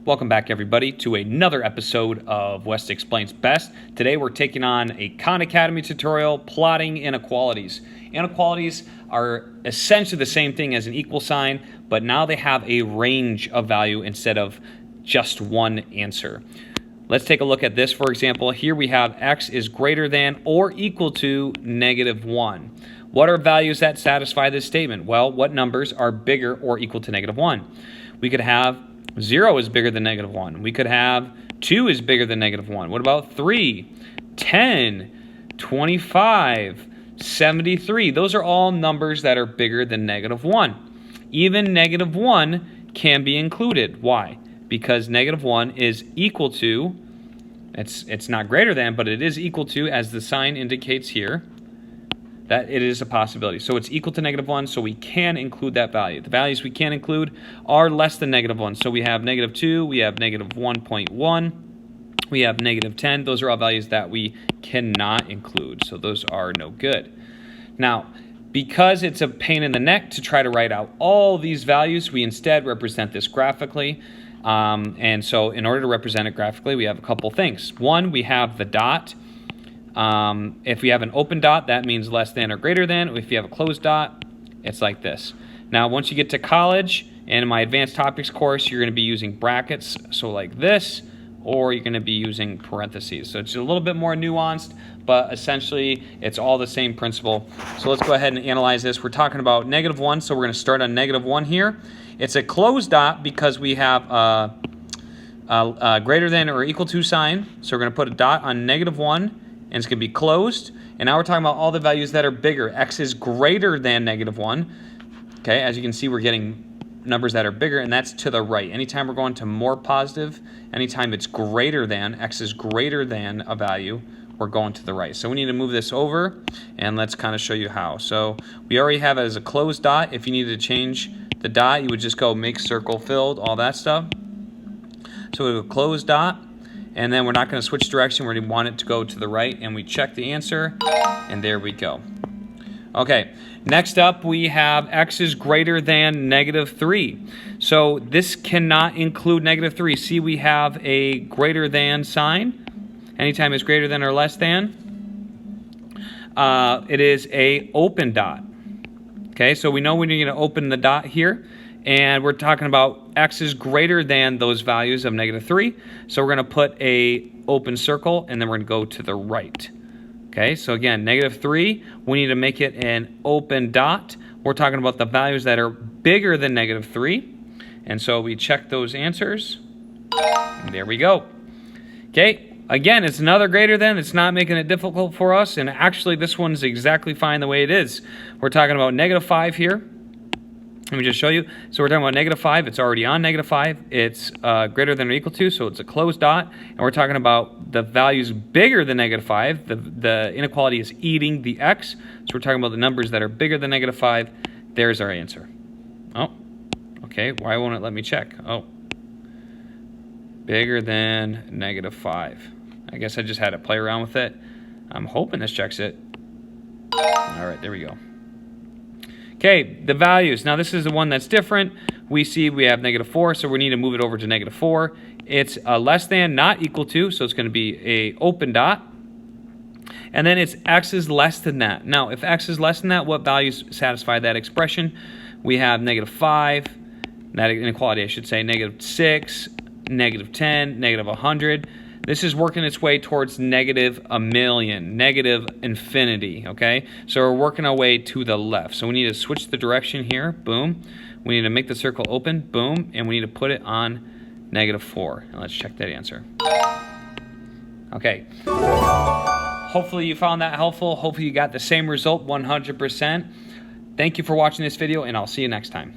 Welcome back, everybody, to another episode of West Explains Best. Today we're taking on a Khan Academy tutorial, plotting inequalities. Inequalities are essentially the same thing as an equal sign, but now they have a range of value instead of just one answer. Let's take a look at this, for example. Here we have x is greater than or equal to -1. What are values that satisfy this statement? Well, what numbers are bigger or equal to -1? We could have 0 is bigger than -1. We could have 2 is bigger than -1. What about 3, 10, 25, 73? Those are all numbers that are bigger than -1. Even -1 can be included. Why? Because -1 is equal to, it's not greater than, but it is equal to, as the sign indicates here, that it is a possibility. So it's equal to -1, so we can include that value. The values we can include are less than -1. So we have -2, we have -1.1, we have -10. Those are all values that we cannot include. So those are no good. Now, because it's a pain in the neck to try to write out all these values, we instead represent this graphically. And so in order to represent it graphically, we have a couple things. One, we have the dot. If we have an open dot, that means less than or greater than. If you have a closed dot, it's like this. Now, once you get to college, and in my advanced topics course, you're going to be using brackets, so like this, or you're going to be using parentheses. So it's a little bit more nuanced, but essentially it's all the same principle. So let's go ahead and analyze this. We're talking about -1, so we're going to start on -1 here. It's a closed dot because we have a greater than or equal to sign. So we're going to put a dot on -1. And it's going to be closed. And now we're talking about all the values that are bigger. X is greater than -1. Okay, as you can see, we're getting numbers that are bigger, and that's to the right. Anytime we're going to more positive, anytime it's greater than, X is greater than a value, we're going to the right. So we need to move this over, and let's kind of show you how. So we already have it as a closed dot. If you needed to change the dot, you would just go make circle filled, all that stuff. So we have a closed dot. And then we're not going to switch direction. We want it to go to the right, and we check the answer, and there we go. Okay, next up we have x is greater than -3. So this cannot include -3. See, we have a greater than sign. Anytime it's greater than or less than, it is a open dot. Okay, so we know we're going to open the dot here. And we're talking about x is greater than those values of -3. So we're going to put a open circle, and then we're going to go to the right. Okay, so again, -3, we need to make it an open dot. We're talking about the values that are bigger than -3. And so we check those answers. And there we go. Okay, again, it's another greater than. It's not making it difficult for us. And actually, this one's exactly fine the way it is. We're talking about -5 here. Let me just show you. So we're talking about -5. It's already on -5. It's greater than or equal to, so it's a closed dot. And we're talking about the values bigger than -5. The inequality is eating the x. So we're talking about the numbers that are bigger than -5. There's our answer. Oh, okay. Why won't it let me check? Oh, bigger than -5. I guess I just had to play around with it. I'm hoping this checks it. All right, there we go. Okay, the values. Now this is the one that's different. We see we have -4, so we need to move it over to -4. It's less than, not equal to, so it's going to be a open dot. And then it's x is less than that. Now, if x is less than that, what values satisfy that expression? We have -5, that inequality I should say, -6, -10, -100. This is working its way towards -1,000,000, -infinity, okay? So we're working our way to the left. So we need to switch the direction here, boom. We need to make the circle open, boom, and we need to put it on -4. And let's check that answer. Okay. Hopefully you found that helpful. Hopefully you got the same result 100%. Thank you for watching this video, and I'll see you next time.